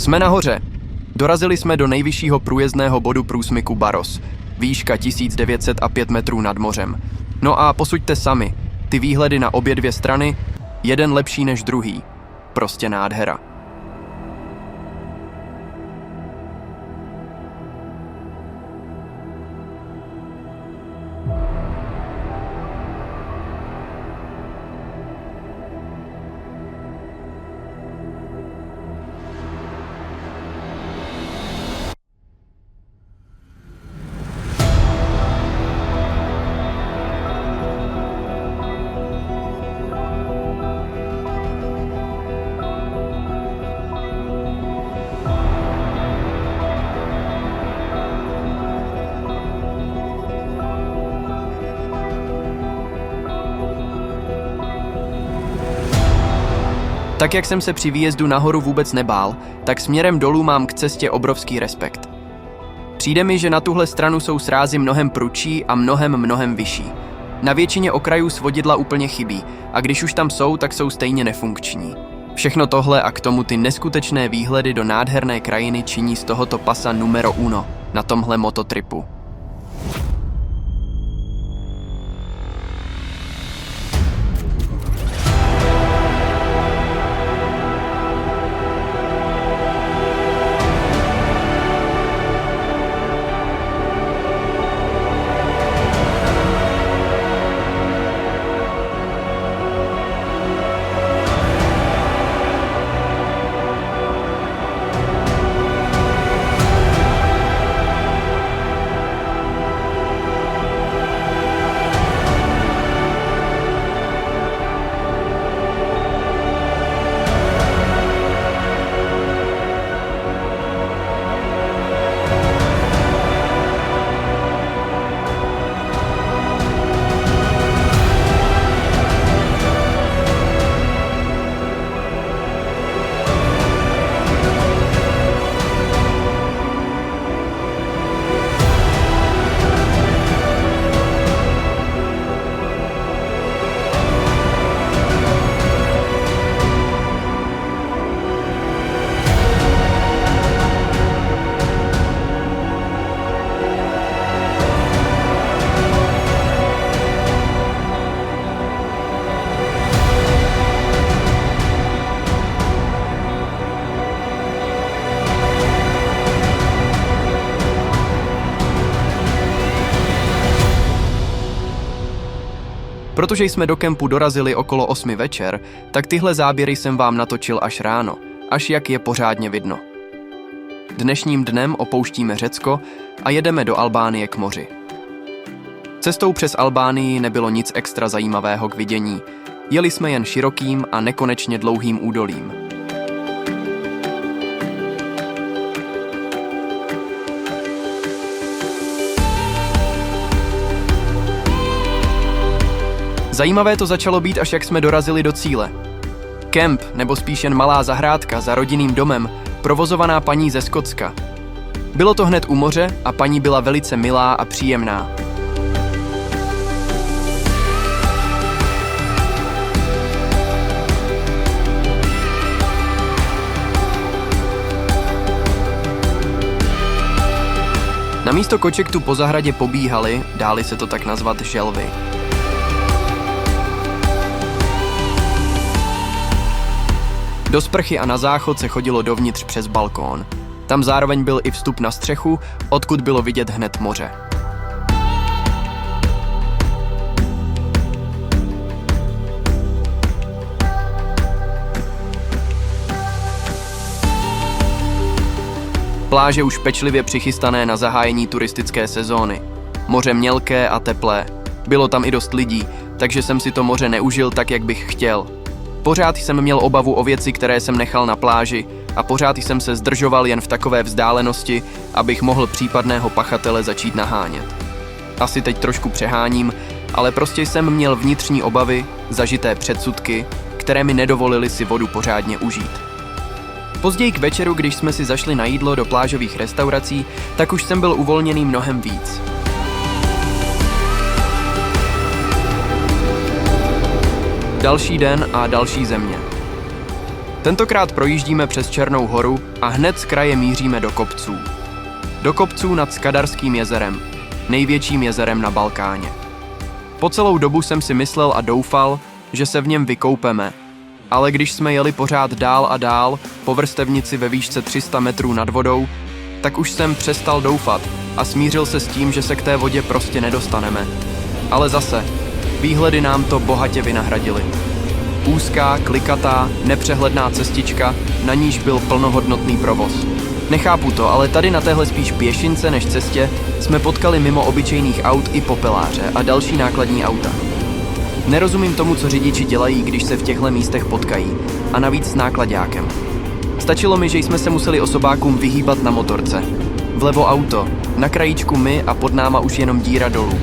Jsme nahoře. Dorazili jsme do nejvyššího průjezdného bodu průsmyku Barros. Výška 1905 metrů nad mořem. No a posuďte sami. Ty výhledy na obě dvě strany, jeden lepší než druhý. Prostě nádhera. Tak jak jsem se při výjezdu nahoru vůbec nebál, tak směrem dolů mám k cestě obrovský respekt. Přijde mi, že na tuhle stranu jsou srázy mnohem prudší a mnohem vyšší. Na většině okrajů svodidla úplně chybí a když už tam jsou, tak jsou stejně nefunkční. Všechno tohle a k tomu ty neskutečné výhledy do nádherné krajiny činí z tohoto pasa numero uno na tomhle mototripu. Protože jsme do kempu dorazili okolo 8 večer, tak tyhle záběry jsem vám natočil až ráno, až jak je pořádně vidno. Dnešním dnem opouštíme Řecko a jedeme do Albánie k moři. Cestou přes Albánii nebylo nic extra zajímavého k vidění, jeli jsme jen širokým a nekonečně dlouhým údolím. Zajímavé to začalo být, až jak jsme dorazili do cíle. Kemp, nebo spíš jen malá zahrádka za rodinným domem, provozovaná paní ze Skotska. Bylo to hned u moře a paní byla velice milá a příjemná. Na místo koček tu po zahradě pobíhaly, dáli se to tak nazvat, želvy. Do sprchy a na záchod se chodilo dovnitř přes balkón. Tam zároveň byl i vstup na střechu, odkud bylo vidět hned moře. Pláže už pečlivě přichystané na zahájení turistické sezóny. Moře mělké a teplé. Bylo tam i dost lidí, takže jsem si to moře neužil tak, jak bych chtěl. Pořád jsem měl obavu o věci, které jsem nechal na pláži a pořád jsem se zdržoval jen v takové vzdálenosti, abych mohl případného pachatele začít nahánět. Asi teď trošku přeháním, ale prostě jsem měl vnitřní obavy, zažité předsudky, které mi nedovolily si vodu pořádně užít. Později k večeru, když jsme si zašli na jídlo do plážových restaurací, tak už jsem byl uvolněný mnohem víc. Další den a další země. Tentokrát projíždíme přes Černou horu a hned z kraje míříme do kopců. Do kopců nad Skadarským jezerem, největším jezerem na Balkáně. Po celou dobu jsem si myslel a doufal, že se v něm vykoupeme, ale když jsme jeli pořád dál a dál po vrstevnici ve výšce 300 metrů nad vodou, tak už jsem přestal doufat a smířil se s tím, že se k té vodě prostě nedostaneme. Ale zase, výhledy nám to bohatě vynahradily. Úzká, klikatá, nepřehledná cestička, na níž byl plnohodnotný provoz. Nechápu to, ale tady na téhle spíš pěšince než cestě jsme potkali mimo obyčejných aut i popeláře a další nákladní auta. Nerozumím tomu, co řidiči dělají, když se v těchto místech potkají, a navíc s náklaďákem. Stačilo mi, že jsme se museli osobákům vyhýbat na motorce. Vlevo auto, na krajíčku my a pod náma už jenom díra dolů.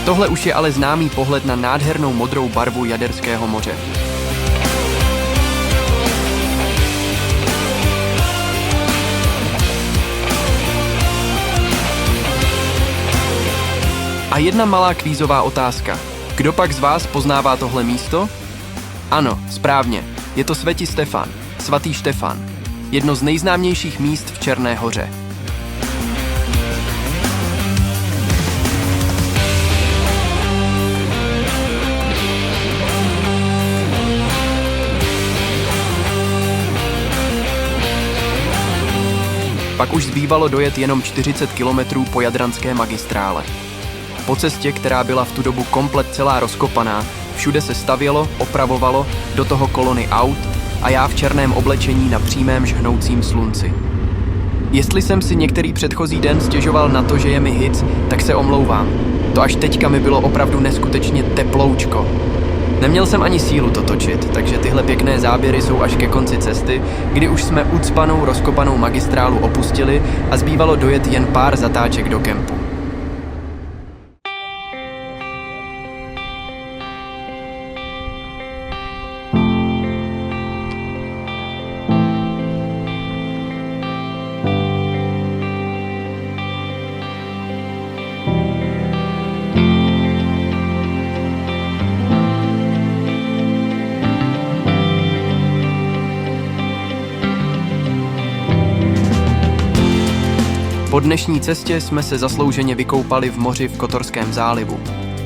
Tohle už je ale známý pohled na nádhernou modrou barvu Jaderského moře. A jedna malá kvízová otázka. Kdo pak z vás poznává tohle místo? Ano, správně. Je to Svätý Štefán, svatý Štefán. Jedno z nejznámějších míst v Černé Hoře. Pak už zbývalo dojet jenom 40 kilometrů po jadranské magistrále. Po cestě, která byla v tu dobu komplet celá rozkopaná, všude se stavělo, opravovalo, do toho kolony aut a já v černém oblečení na přímém žhnoucím slunci. Jestli jsem si některý předchozí den stěžoval na to, že je mi hic, tak se omlouvám. To až teďka mi bylo opravdu neskutečně teploučko. Neměl jsem ani sílu to točit, takže tyhle pěkné záběry jsou až ke konci cesty, kdy už jsme ucpanou rozkopanou magistrálu opustili a zbývalo dojet jen pár zatáček do kempu. Po dnešní cestě jsme se zaslouženě vykoupali v moři v Kotorském zálivu.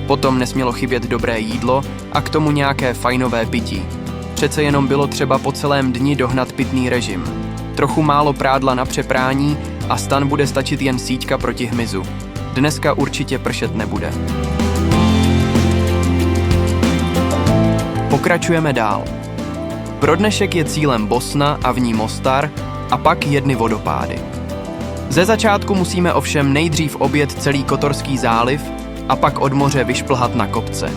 Potom nesmělo chybět dobré jídlo a k tomu nějaké fajnové pití. Přece jenom bylo třeba po celém dni dohnat pitný režim. Trochu málo prádla na přeprání a stan bude stačit jen síťka proti hmyzu. Dneska určitě pršet nebude. Pokračujeme dál. Pro dnešek je cílem Bosna a v ní Mostar a pak jedny vodopády. Ze začátku musíme ovšem nejdřív objet celý Kotorský záliv a pak od moře vyšplhat na kopce.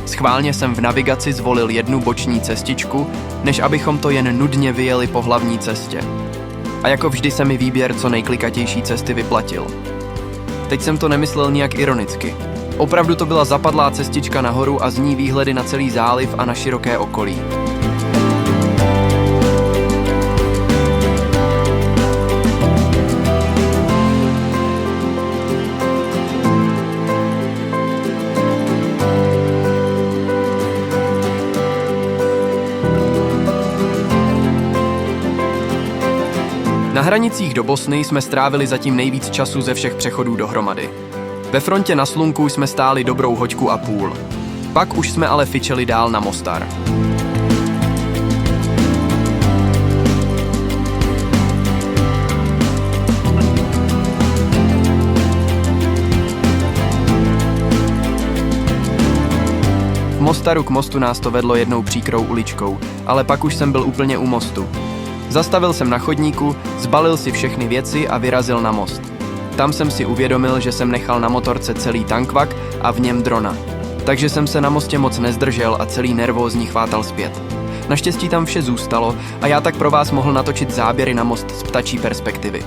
Schválně jsem v navigaci zvolil jednu boční cestičku, než abychom to jen nudně vyjeli po hlavní cestě. A jako vždy se mi výběr co nejklikatější cesty vyplatil. Teď jsem to nemyslel nijak ironicky. Opravdu to byla zapadlá cestička nahoru a z ní výhledy na celý záliv a na široké okolí. Na hranicích do Bosny jsme strávili zatím nejvíc času ze všech přechodů dohromady. Ve frontě na Slunku jsme stáli dobrou hoďku a půl. Pak už jsme ale fičeli dál na Mostar. V Mostaru k mostu nás to vedlo jednou příkrou uličkou, ale pak už jsem byl úplně u mostu. Zastavil jsem na chodníku, zbalil si všechny věci a vyrazil na most. Tam jsem si uvědomil, že jsem nechal na motorce celý tankvak a v něm drona. Takže jsem se na mostě moc nezdržel a celý nervózní chvátal zpět. Naštěstí tam vše zůstalo a já tak pro vás mohl natočit záběry na most z ptačí perspektivy.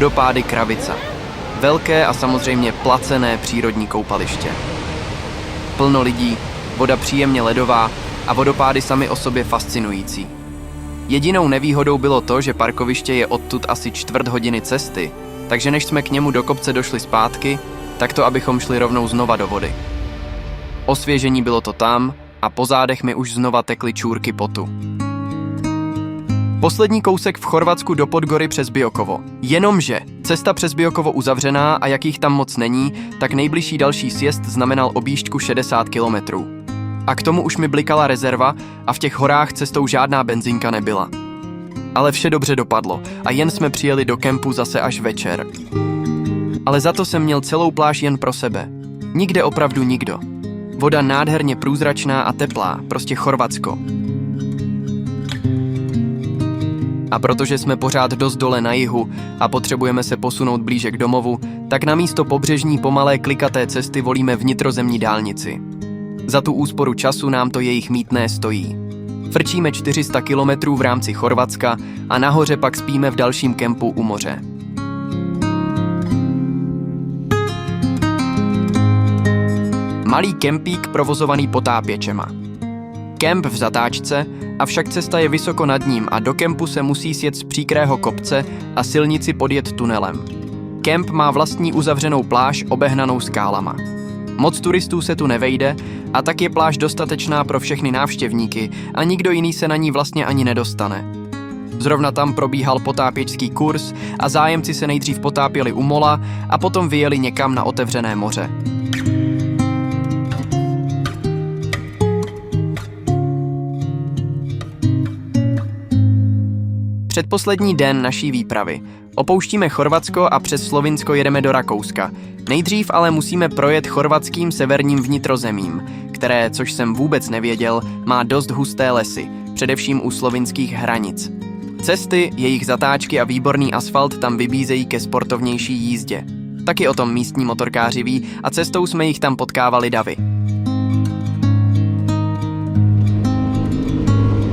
Vodopády Kravica. Velké a samozřejmě placené přírodní koupaliště. Plno lidí, voda příjemně ledová a vodopády sami o sobě fascinující. Jedinou nevýhodou bylo to, že parkoviště je odtud asi 1/4 hodiny cesty, takže než jsme k němu do kopce došli zpátky, tak to abychom šli rovnou znova do vody. Osvěžení bylo to tam a po zádech mi už znova tekly čůrky potu. Poslední kousek v Chorvatsku do Podgory přes Biokovo. Jenomže cesta přes Biokovo uzavřená a jak jich tam moc není, tak nejbližší další sjezd znamenal objížďku 60 kilometrů. A k tomu už mi blikala rezerva a v těch horách cestou žádná benzinka nebyla. Ale vše dobře dopadlo a jen jsme přijeli do kempu zase až večer. Ale za to jsem měl celou pláž jen pro sebe. Nikde opravdu nikdo. Voda nádherně průzračná a teplá, prostě Chorvatsko. A protože jsme pořád dost dole na jihu a potřebujeme se posunout blíže k domovu, tak na místo pobřežní pomalé klikaté cesty volíme vnitrozemní dálnici. Za tu úsporu času nám to jejich mýtné stojí. Frčíme 400 kilometrů v rámci Chorvatska a nahoře pak spíme v dalším kempu u moře. Malý kempík provozovaný potápěčema. Kemp v zatáčce, avšak cesta je vysoko nad ním a do kempu se musí sjet z příkrého kopce a silnici podjet tunelem. Kemp má vlastní uzavřenou pláž obehnanou skálama. Moc turistů se tu nevejde a tak je pláž dostatečná pro všechny návštěvníky a nikdo jiný se na ní vlastně ani nedostane. Zrovna tam probíhal potápěčský kurz a zájemci se nejdřív potápěli u mola a potom vyjeli někam na otevřené moře. Předposlední den naší výpravy. Opouštíme Chorvatsko a přes Slovinsko jedeme do Rakouska. Nejdřív ale musíme projet chorvatským severním vnitrozemím, které, což jsem vůbec nevěděl, má dost husté lesy, především u slovinských hranic. Cesty, jejich zatáčky a výborný asfalt tam vybízejí ke sportovnější jízdě. Taky o tom místní motorkáři ví a cestou jsme jich tam potkávali davy.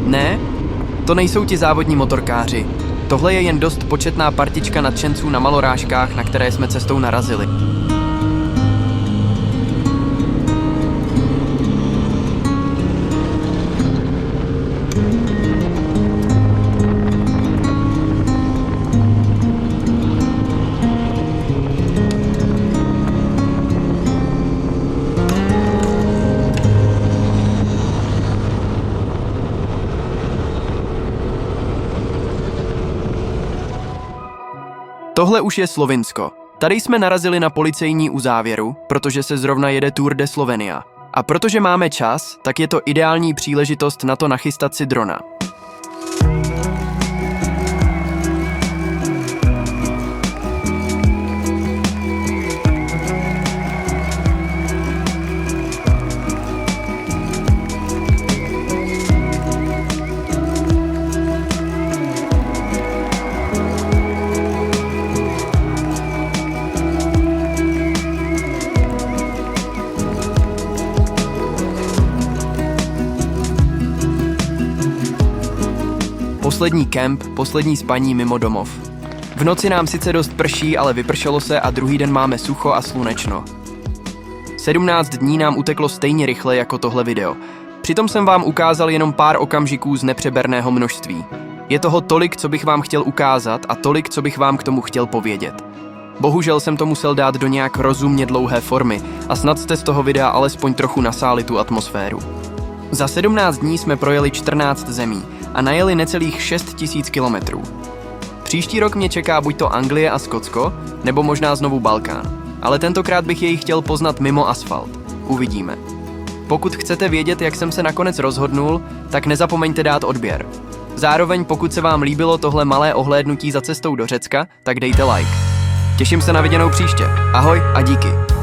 Ne, to nejsou ti závodní motorkáři. Tohle je jen dost početná partička nadšenců na malorážkách, na které jsme cestou narazili. Tohle už je Slovinsko. Tady jsme narazili na policejní uzávěru, protože se zrovna jede Tour de Slovenia. A protože máme čas, tak je to ideální příležitost na to nachystat si drona. Poslední kemp, poslední spaní mimo domov. V noci nám sice dost prší, ale vypršelo se a druhý den máme sucho a slunečno. 17 dní nám uteklo stejně rychle jako tohle video. Přitom jsem vám ukázal jenom pár okamžiků z nepřeberného množství. Je toho tolik, co bych vám chtěl ukázat a tolik, co bych vám k tomu chtěl povědět. Bohužel jsem to musel dát do nějak rozumně dlouhé formy a snad jste z toho videa alespoň trochu nasáli tu atmosféru. Za 17 dní jsme projeli 14 zemí a najeli necelých 6 000 kilometrů. Příští rok mě čeká buď to Anglie a Skotsko, nebo možná znovu Balkán. Ale tentokrát bych jej chtěl poznat mimo asfalt. Uvidíme. Pokud chcete vědět, jak jsem se nakonec rozhodnul, tak nezapomeňte dát odběr. Zároveň pokud se vám líbilo tohle malé ohlédnutí za cestou do Řecka, tak dejte like. Těším se na viděnou příště. Ahoj a díky.